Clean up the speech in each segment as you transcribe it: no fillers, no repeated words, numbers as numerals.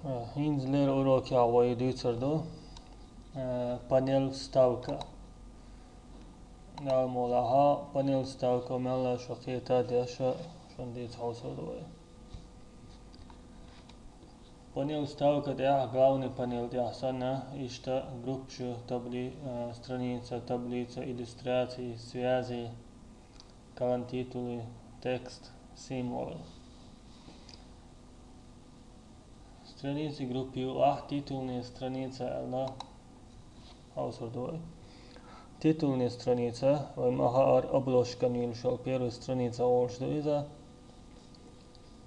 Hinzler uroki havayı duyturdu. Panel stavka. Nalmolaha panel stavka mella shaqita dasha shondit hausodoy. Panel stavka da главный panel da sana ишта группчу страница, таблица, иллюстрации, связи, колонтитулы, текст, символы. Страницы группы титульные страницы на Hausordoj. Titulная страница, маха обложка нюльшал, первая страница олшдуиза,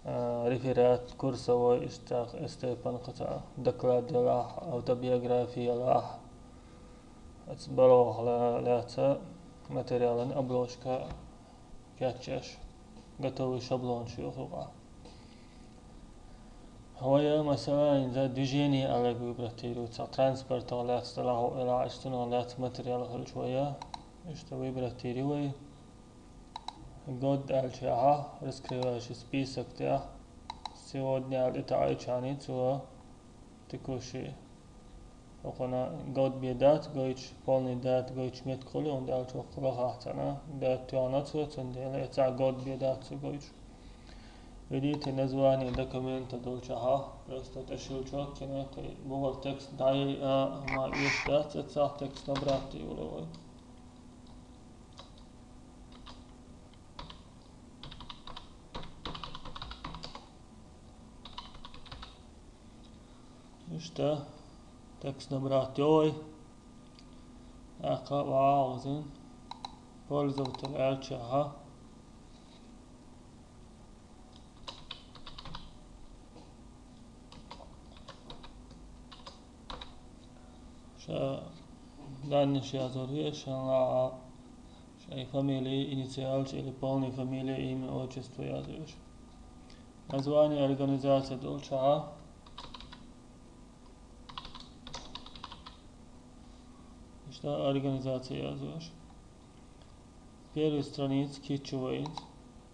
реферат курсовой иштах Степан Ката, доклад лах, автобиография лах, отбалох ляца, материален обложка кячеш, готовый шаблон шюхуга. هوايا مثلا إذا движение على вибратируется транспорт على استلاحه إلى اشتغالات материал هل شوية اشتوي вибратируй год альчаха раскрываешь список тех сегодня это альчани цуа текущий وقنا год бедат гойч полный дат гойч метколи он дальчо хлахатана дат тяна цуа цендела это год бедат гойч Видите название документа дольчаха, просто ташилчок, кинекай, бувал текст дай ма ишдат, это текст набрати уловой. Ишта текст набрати ой, ака ваузин, пользователь альчаха. Данные языки, шей фамилии, инициалчи или полная фамилия, имя, отчество язык. Название организации дольчаха. Что организация язык? Первая страница кичувейн.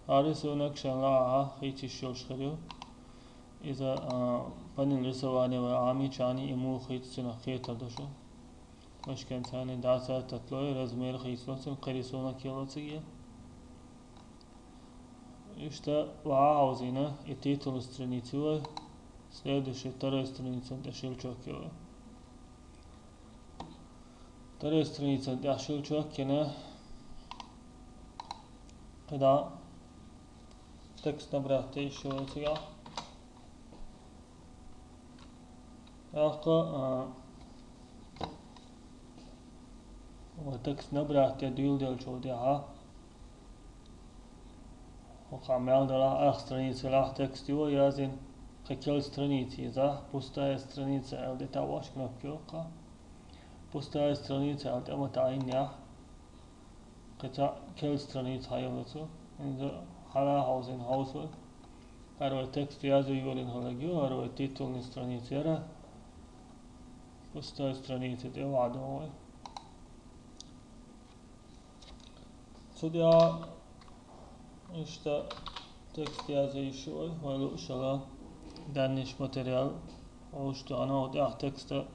Рисунок шанлаха хитишил шхарю. إذا فن الرسواني وعامي شاني إمو خيط سنة خيطة دوشو مش كان ثاني داسة تطلوي رزمير خيطلوسن قريسونا كيلوسية إشتا وعاوزينا التيتل страницу следующей второй страницы дашилчокио второй страница дашилчокина когда текст набрать еще сега وتكست نبرة تدويل ديال شوديها وقامل دلا страница лах текст его язин какел страницы за пустая страница алдета ваш кнопка пустая страница алдема таиня кета кел страница хаявлацу инда хала хаузин хаусу арой текст язу юлин халагио арой титульный страница яра пустая страница де вадовой судья что текст язу еще валу шала данный материал او что оно вот текста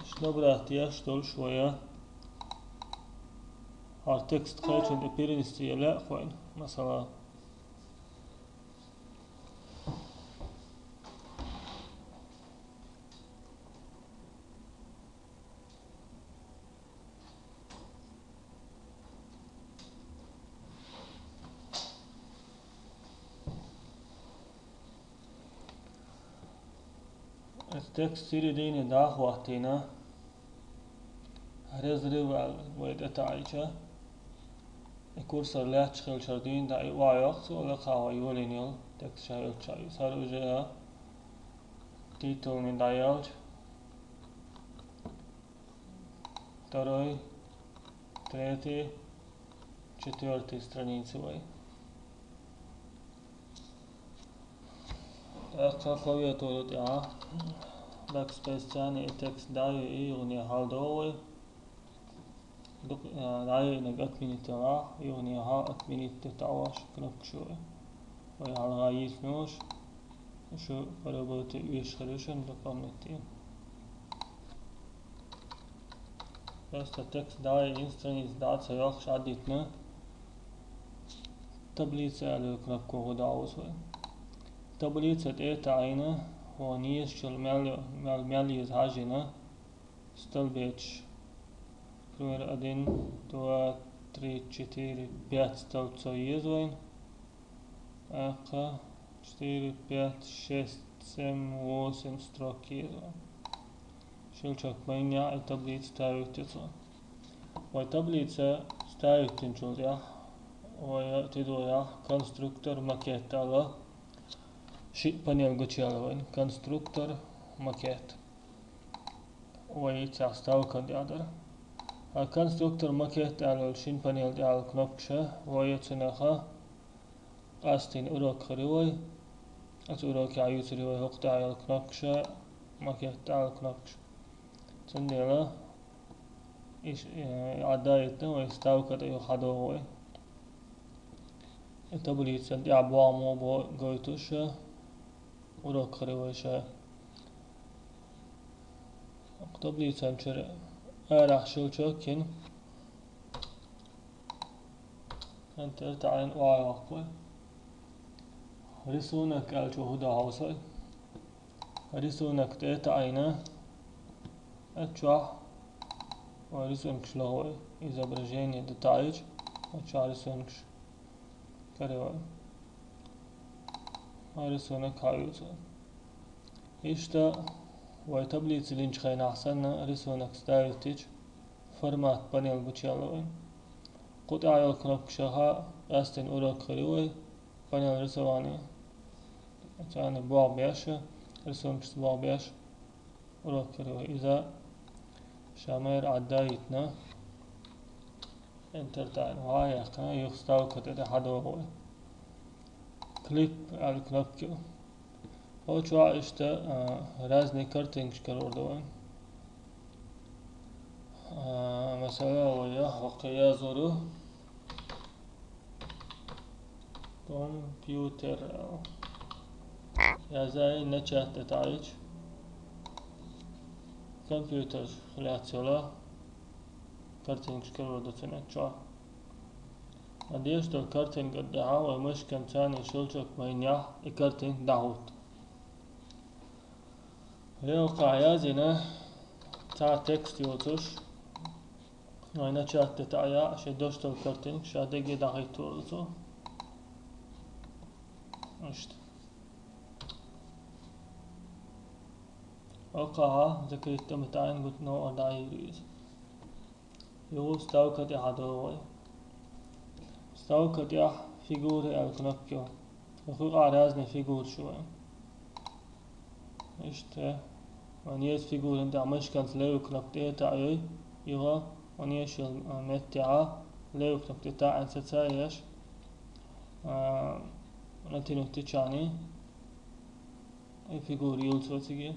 что брать я что шويه текст хочу перенести لا خوين مثلا التكست سيريدين داخ وقتنا هرزري ويدتا عيشة الكورسر لا تشغل شردين دا وايوخت ولا خاوة يولينيل تكست شايل شايل صار وجهة تيتل من دايالج второй третий четвертый страницы вой клавиатуру да backspace тяни текст даю и уния халдовой даю инак отменить ла и уния ха отменить тетаваш кнопку шуй وعلى غاية نوش شو قربوت إيش خلوشن دقمتين بس التكست داي إنستانيس دات سياخش عديتنا تبليتسة على كنبكو غداوسوي تبليتسة إيتا عينه ونيش شل ماليز هاجينا столбец. Пример 1, 2, 3, 4, 5 столбцов есть. Aka 4, 5, 6, 7, 8 строк есть. Щелчок меня и таблица ставит это. В таблице ставит инженер. Ой, тидоя конструктор макета. Шит панель гучаловин. Конструктор макет. Ой, ставка диадер. الكونستركتور ماكيت على الشين بانيل على الكنبكشة ويتناخا قاستين أوروك خريوي أوروك عيوت ريوي وقت على الكنبكشة ماكيت على الكنبكشة تنديلا إيش عدايتنا ويستاوكت أيو حدوي التبليت سندي عبوامو بو قويتوشة أوروك خريوي شا تبليت سنشر راح شوكين انت تعين واي وقوي رسونك الجهود هاوسي رسونك تعينه اتشوح ورسونك شلوي اذا برجيني دتايج اتشوح رسونك كريوي رسونك هايوسي اشتا وتبليت لينش خين احسن رسونك ستايتج فورمات بانيل بوشيالوين قطع يلقنك شها استن اوراق خريوي بانيل رسواني يعني بوع بيش رسونك بوع بيش اوراق خريوي اذا شامير عدايتنا انتر تعين وهاي اخنا يخستاو كتد حدوه كليب على الكنبكيو هو شو اشتا رازني كارتينج كالوردوين مثلا وياه وقيازورو كمبيوتر يا زي نشات تتعيش كمبيوتر خلاتيولا كارتينج كالوردو تنشا اديش دو كارتينج الدعا ومش كان تاني شلتك مينيح كارتينج دعوت يوقع يازينا تاع تكست يوتوش وينا شات تتعيا شدوشت الكارتين شادقي داخل تورزو اشت وقعها ذكرت متعين قلت نو ادعي ريز يو ستاوكت يحدوي ستاوكت يح فيجوري الكنبكيو وخوق عرازني فيجور شوي اشت ونيس فيجور انت عمش كانت ليو كنبتي تعيي يغا ونيش المتعة ليو كنبتي تعين ستسايش نتينو تيشاني فيجور يولسو تيجي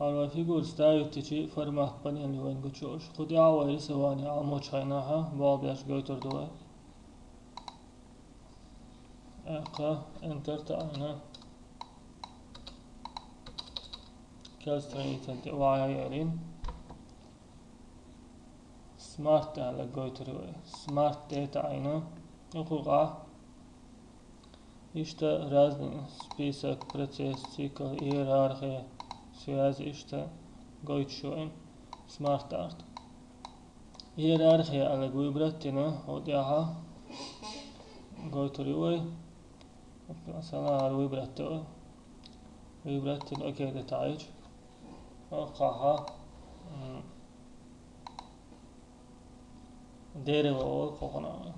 هالو فيجور ستايو تيجي فرمات بنيان لوين قوشوش خدي عاوي سواني عموش خيناها بابيش قويتر دوي اقا انتر تعينا كالستريني تنتي وعيا يعلين سمارت على قويتر سمارت ديتا عينا وقوقع اشتا رازن سبيسك بريتيس سيكل ايرارخي سياز اشتا قويت شوين سمارت ارت ايرارخي على قوي برتنا وديها قويتر يوي مثلا على ويبرتو ويبرتن اوكي دتايج وقعها ديري وول قوقنا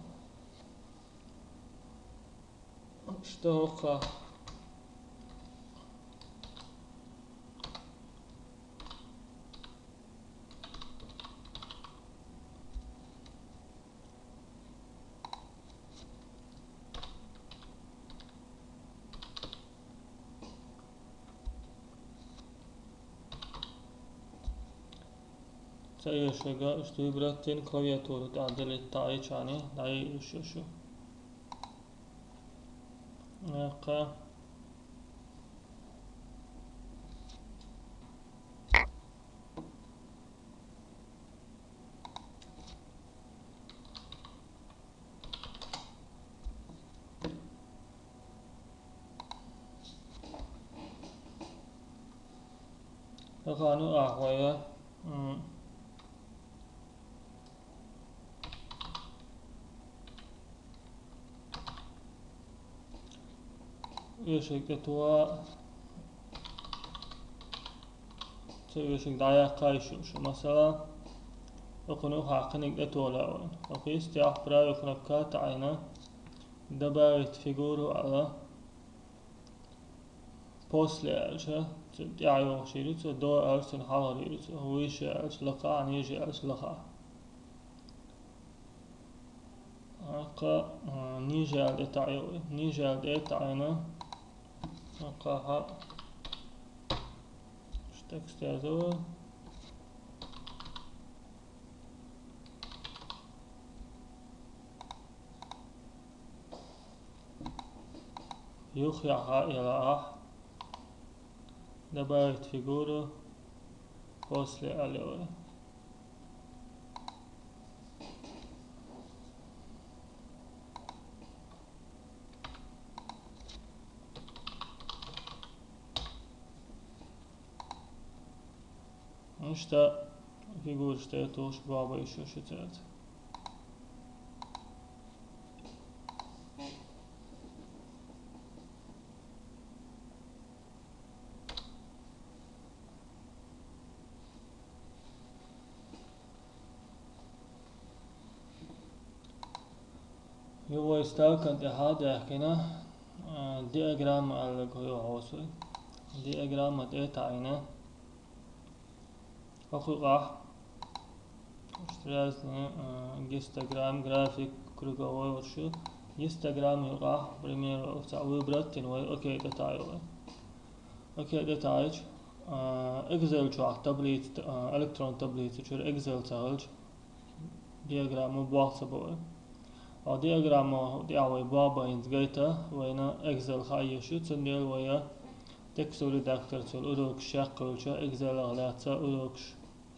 اشتوقع Teljesen stőbrettén klaviatúrot átdelít tájcsani, dáj is. Neka. Rakanu ahvaya. Őség tuo. Őség dájákkal is مثلا يكونوا حاقنين اتولاون وقيس تيحبرا يكون كات عينا دبايت فيجورو على بوس لألشة تعيو شيرت دو ألسن حاريت هويش ألس لقا نيجي ألس لقا أقا نيجي على تعيو نيجي على تعينا أقا ها تكست هذا يخيع إلى دبايت فيجورو بوس لألوه İşte figur işte toş baba işi şetet. يو استاكن هذا حكينا دياجرام على كل عوصي دياجرام تعينا أخوة اشترازنا جستجرام جرافيك كرجوي وشو يستجرام يقع بريمير وتسوي برتين وي أوكي دتايو أوكي دتايج إكسل شو تابلت إلكترون تابلت شو إكسل تاج دياجرام مباشر أو دياجرام دياوي بابا إنتجيتا وينا إكسل خاية شو تنديل ويا تكست ريداكتور تول أدوك شاقل شو إكسل أغلاتا أدوك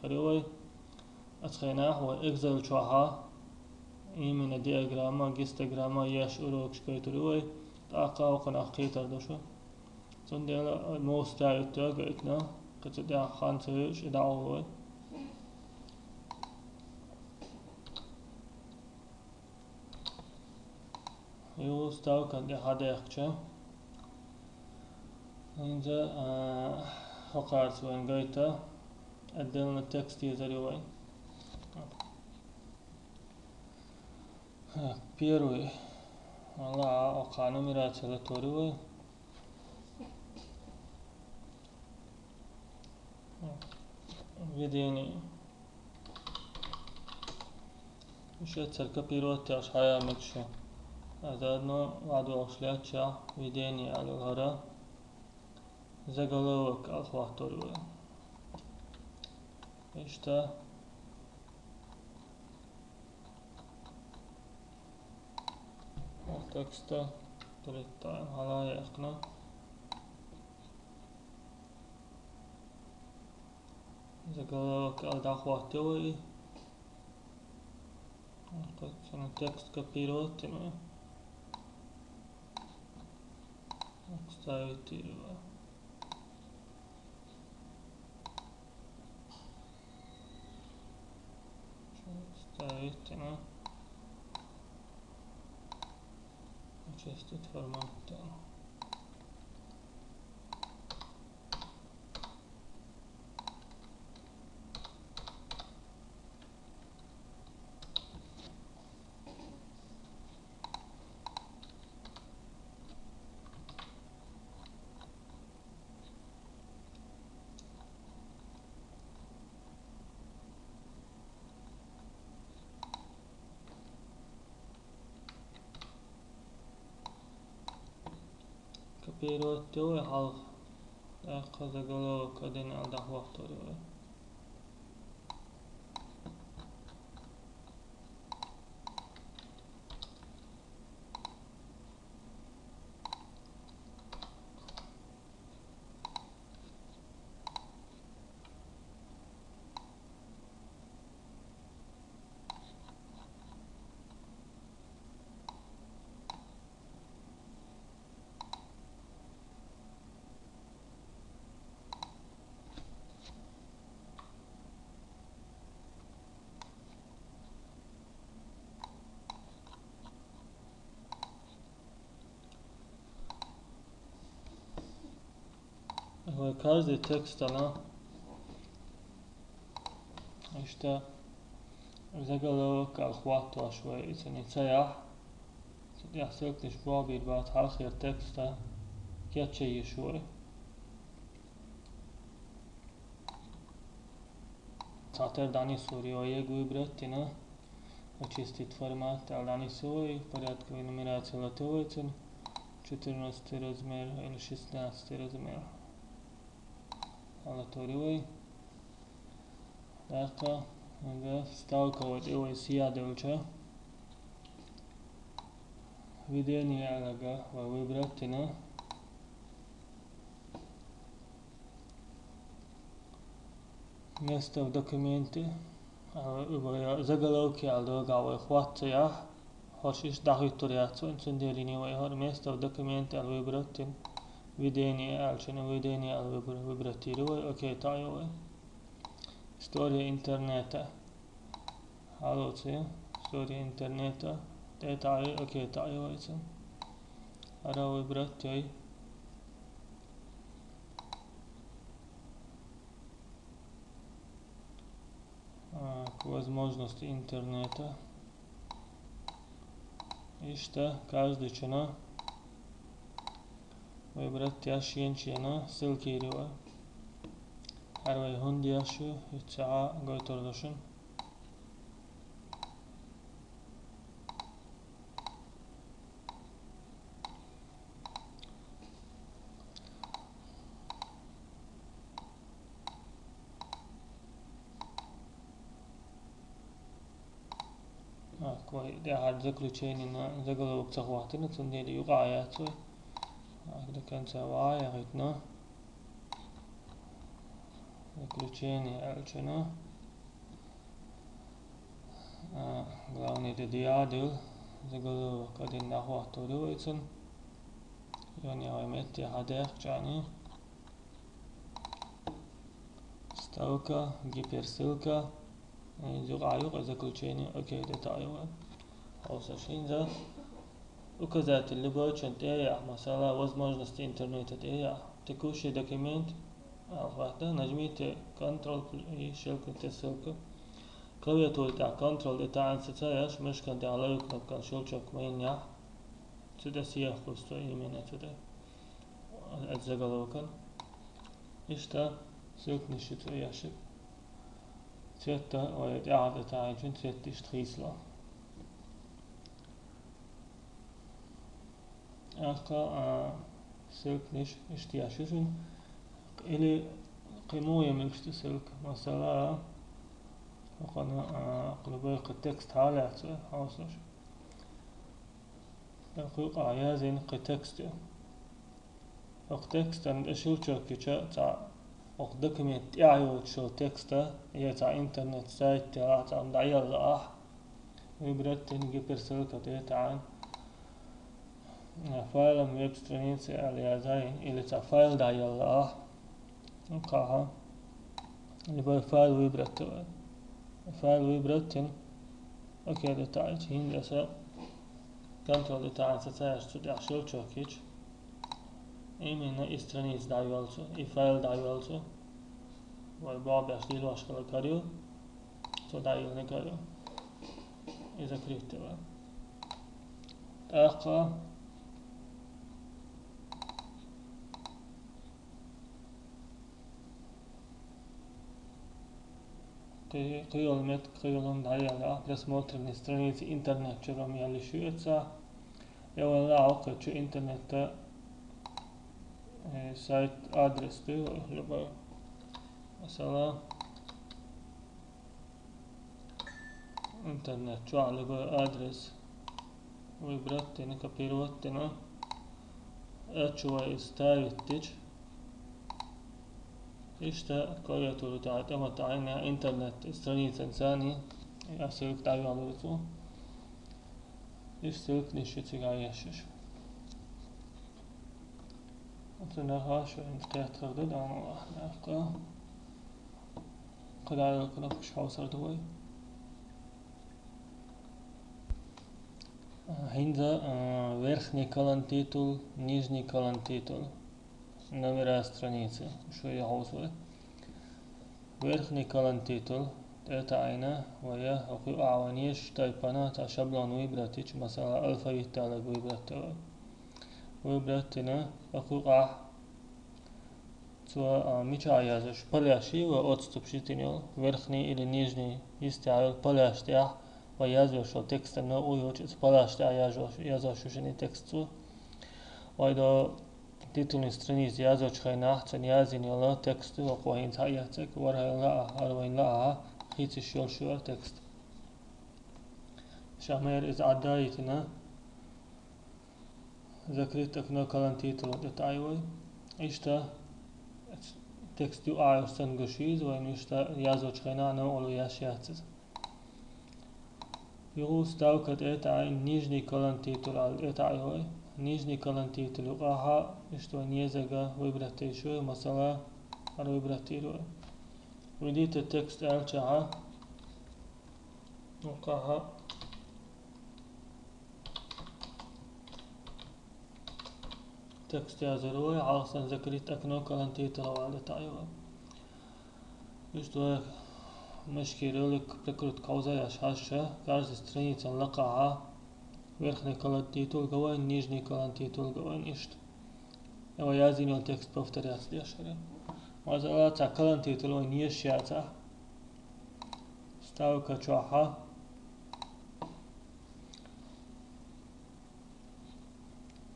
خريوي أتخيناه هو إكسل شوها إيمين دياجراما جستجراما ياش أدوك شكيتروي تاقا وقنا قيتر دوشو تنديل موستا يتوق إتنا قتدع خانتوش إدعوه يوستاو كان دي حدا يخشى اینجا حقارت وين قيتا أدلنا التكست يزري وين بيروي والله أقانا ميرات سلطوري وين فيديني مش أتسلك بيروت تاش حيا مكشة أزادنا وعدو أغشلات شا فيديني على الهرا زغلوك أخواتوري إشتا تكستا تريتاين هلا يقنا زغلوك أخواتوري قد تكست كبيروت تنو أكستايتي ستايتنا adjusted format Piirrettyä halk äkkäsä kaloo kadin alta huohtoja. каждый текст она işte zagalok al-khwatu شوي يعني تسيح يحسلك نشبع بيربات حاخر تكستا كياتشي شوي تعتر داني سوري ويجوي برتنا وچستيت فرمات داني سوري порядку нумерация латовицын 14 размер или 16 размер алаторивой дахта да сталковать его сиядовича видение алага выбрать на место в документе заголовки алга хватая хочешь дахитуриацию инцендерини вайхар место в документе выбрать видение алчина видение выбрать окей тайой история интернета алоция история интернета детали окей тайой ара выбрать к возможности интернета и что каждый чина выбрать ящин чина ссылки рива арвай хундияшу итсаа гойтордошун كوي ده هاد заключение на заголовок захватено цундели югаяцу до конца ваягитно заключение алчено главный диадил заголовок один нахватуривается يعني ويمت هداك جاني ставка гиперссылка يقع заключение окей детайлы أوساشين ذا указать любой تايا مثلا возможности интернета تايا текущий документ واحدة نجميت كنترول и شلكة ссылка клавиатура تاع كنترول تاع انستاياش مش كان تاع لا يكتب كان شلشك مين يح تدا سياح قصة يمين تدا الزغلوكن إشتا سلك نشيت ياشك تيتا ويد إعادة تعيشن تيتا إشتخيسلا أقا سلك نش إشتياششن إلي قيموية ملكشت سلك مثلا وقنا قلبيق التكست حالات حاصل القيق عيازين قتكست وقتكست عند أشيل شوكي تاع وق دوكيمنت يعيو شو تكستا هي تاع انترنت سايت تاع مدعيال راح ويبرت نجي برسلك تاع فايل ويب страницы алиязайн или تاع فايل دعيال راح نقاها اللي فايل ويبرت فايل ويبرت اوكي ده تاع هين لسا كنترول تاع ستاش تدع شو تشوكيش إيمينا إسترانيز دايوالسو إفايل دايوالسو والبعض أشليل واشكال كاريو تو دايول نكاريو إذا كريتوا تاقا قيولون دايالا просмотренные страницы интернет чуром я лишуется я вала عقد شو интернет сайт адрес ты любой مثلا интернет شو على любой адрес ويبرتنا كبيروتنا اتشوا استايتج اشتا كويتو تاعت اما تعينا انترنت страница انساني اسلك تعيو على رسو اشترك نشيتي عايشش وتنها شو انتقيت خردد اما واحد قد على القناقش حوصر دوي هينزا верхний колон титул нижний колон титул номера страницы, شوية حوصلة верхний колон титул это айна ويا حقوق عوانيش تايبانا تا شبلون ويبراتيش مثلا الفابيت تالك ويبراتوا ويبراتنا حقوق تو ميچا языш поляши و отступшитинел верхний или нижний истял поляштя و языш о текста но уйоч поляштя язошушени тексту ويدو титульный страниц язоч хайнах цен язинела тексту و قوين تاياتك ورهلا أروين لا خيتش شور تكست شامير إذا عدايتنا ذكرتك نو كلام تيتل دتايوي إشتا تكست يو آيو سنغشيز وين إشتا يازو تشخينا نو أولو ياشياتز يغو ستاوكت إتاين نيجني كلام تيتل على إتايوي نيجني كلام تيتل يقاها إشتو نيزاقا ويبراتيشو مثلا أرو ويبراتيرو وديت التكست أرجعها وقاها تكست يازروي عاصن ذكرت أكنو كلام تيتلو على تايوه يشتو مشكلة لك прикрут кауза яшаша каждая страница лакаha верхний колон титул говорит нижний колон титул говорит ишт его язынел текст повторяется дешере мазалаца колон титул не счата ставка чаха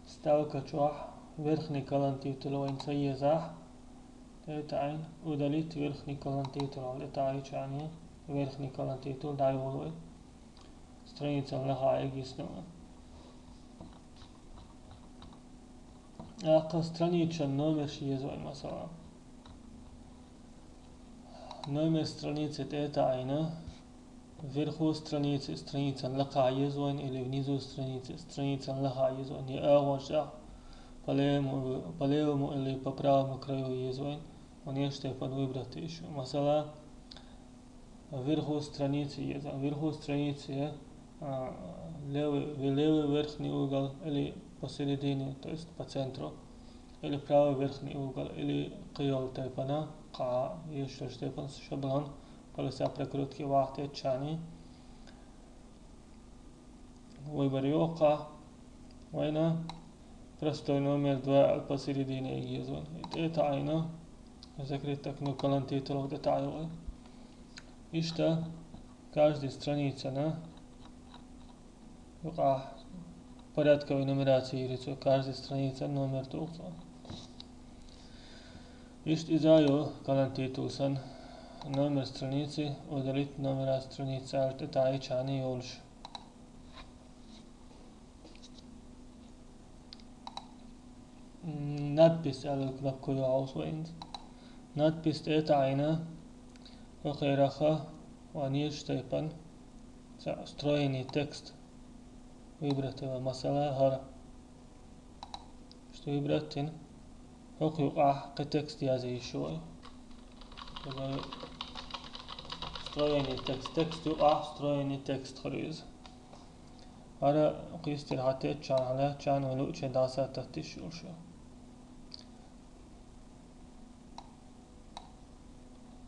ставка чах верхний колон титул وين سيزح تاين удалить верхний колон титул это يعني верхний колон титул дай волой страница лахая гиснова ака страница номер шизой масала номер страницы это айна вверху страницы страница лахая зон или внизу страница лахая зон не аважа по левому или по правому краю езон он есть выбрать еще масала вверху страницы левый верхний угол или посередине, то есть по центру, или правый верхний угол, или قيول تايبنا قا يشترش تايبن شبلون полоса прокрутки واحد чани выберу قا وين простой номер 2 посередине езон это айна закрыток но колон титулов детайлы и что каждая страница на порядковой нумерации рисует каждая страница номер тухса и что изаю колон титулсан номер страницы удалить номера страницы это айчани юлш надпись على кнопку auswählen надпись это айна وخيرها وانيش تايبان строенный текст выбрать его масала هرا что выбрать يقع كتكست يا زي شوي строенный текст يقع строенный تكست خريز هرا قيستر حتى تشان على تشان ولو تشان داسة تتشول شو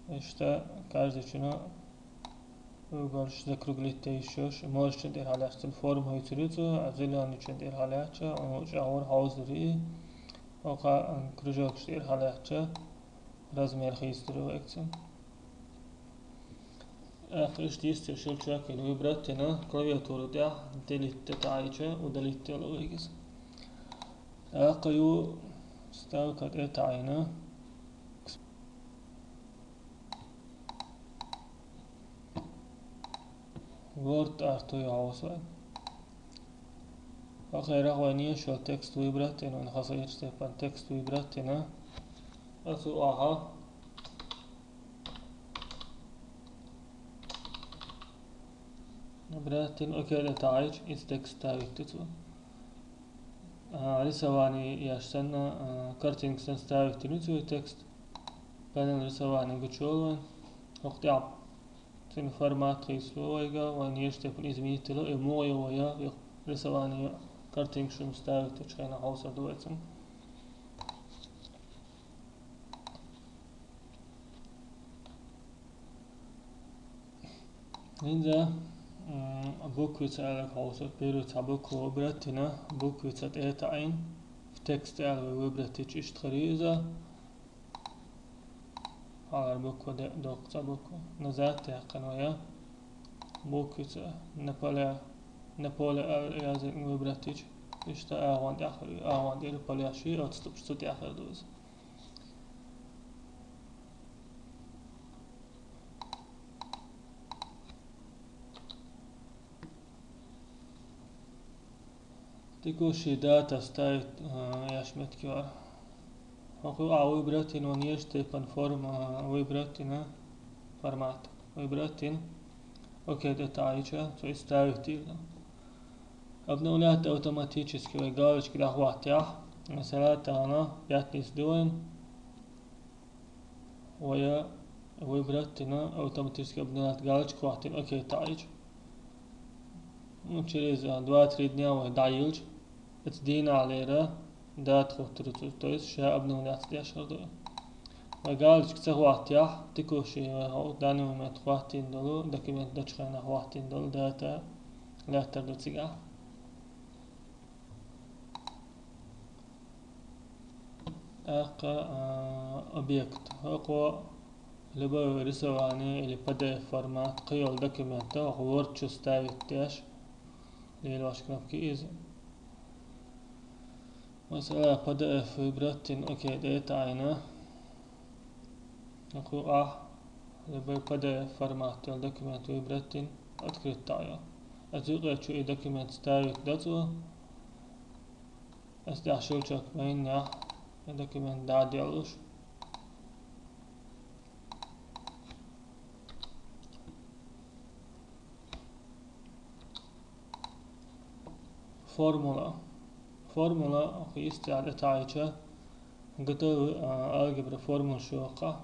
إشتا каждый чина уголш закруглить еще можешь дер халяч форм хойцурицу а зеленый чин дер халяча он жаур хаузри ока кружок дер халяча размер хейстру экцем آخرش ديست شل شاكل ويبرات هنا клавиатуру ده делить تاعيشه ودليت لويجز آقيو ستاوكت اتعينا وورد ارتو يعوصل آخر اخوانيه شو تكست ويبرات هنا نخصير ستيبان تكست ويبرات هنا أسو آها براتين اوكي تعيش تكست تاعيكتو رسواني ياشتنا كارتينج سنس تاعيكتو تكست بانل رسواني بتشولون وقتعب تين فورمات خيسلويغا وان يشتفن ازميتلو امويا ويا رسواني كارتينج سنس تاعيكتو شخينا حوصة دواتم Ninja bukvitsa hausot pirutsa buku brattina bukvitsat etain v text vibratič ištkhariza على buku dokca buku nazate qanoya bukvitsa nepole yazık vibratič işte ağvan deri palyaşı atstupştut yakar doz. Tekući data stavit jašmetki var. Ako vibratin on jeste pan forma vibratina format. Vibratin okej детайча, то есть ставить их. Обновлять автоматически галочки дохватях. مثلا أنا بيعطيس دوين ويا vibratina автоматически обновлять галочку хватит. Окей тайч. Через 2-3 дня дайылч. اتدينا على دات خطرت то есть ша обновлять дешердо. галочки цахватях текущий в данный момент хватит долу документ дочхана хватит долу дата лятер до цига. объект هو لبا رسواني اللي بدا فورمات قيل دوكيمنت وورد شو ستايت تاش اللي واش كنبكي ايزي مثلا بدا في براتين اوكي ديتا عينا نقول لبا بدا فورمات دوكيمنت في براتين اتكريت تايا اتوقع شو دوكيمنت ستايت داتو استع شو تشك بين يا دوكيمنت دا ديالوش فورمولا في استعادة تعيشة قطو algebra فورمول شوقة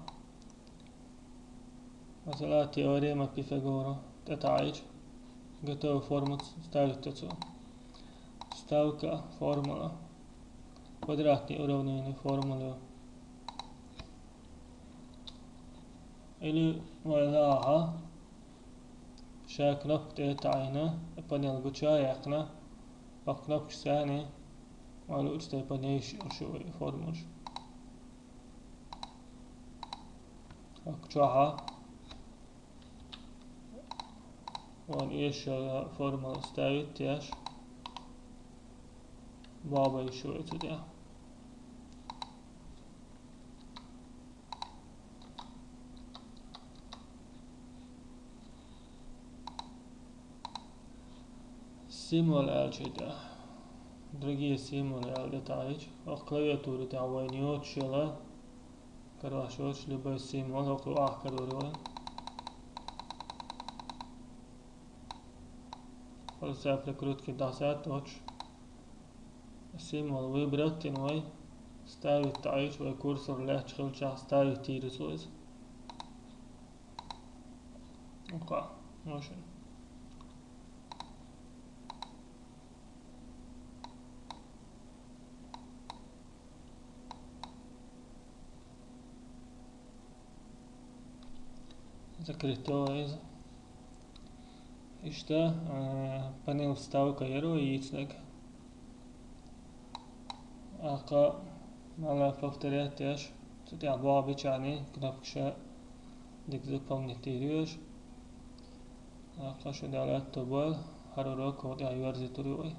مثلا تيوريما بيثاغورا تتعيش قطو فورمول ستاوتتو ستاوكا فورمولا квадратные уравнения формулы или وضعها شا كنبت تعينا بنيل بوشا يقنا وكنبت ثاني وعلى أجتى بنيش شو فورموش وكشوها وإيش فورمول ستاوت ياش بابا يشوي تدي سيمول الجدا другие символы детаич в клавиатуре تعوينيوت شلا كراشوش لبا سيمول около который خلاص прикрутки дасат точ سيمول ويبراتين وي ستاوي تعيش وي كورسور لا تشغل شخص ستاوي تيرسوز اوكا موشن закрытое işte panel вставка яру яичник ака надо повторять теж тут я два обычайные кнопки дик заполнить ака что делать то был харурок вот я верзитурой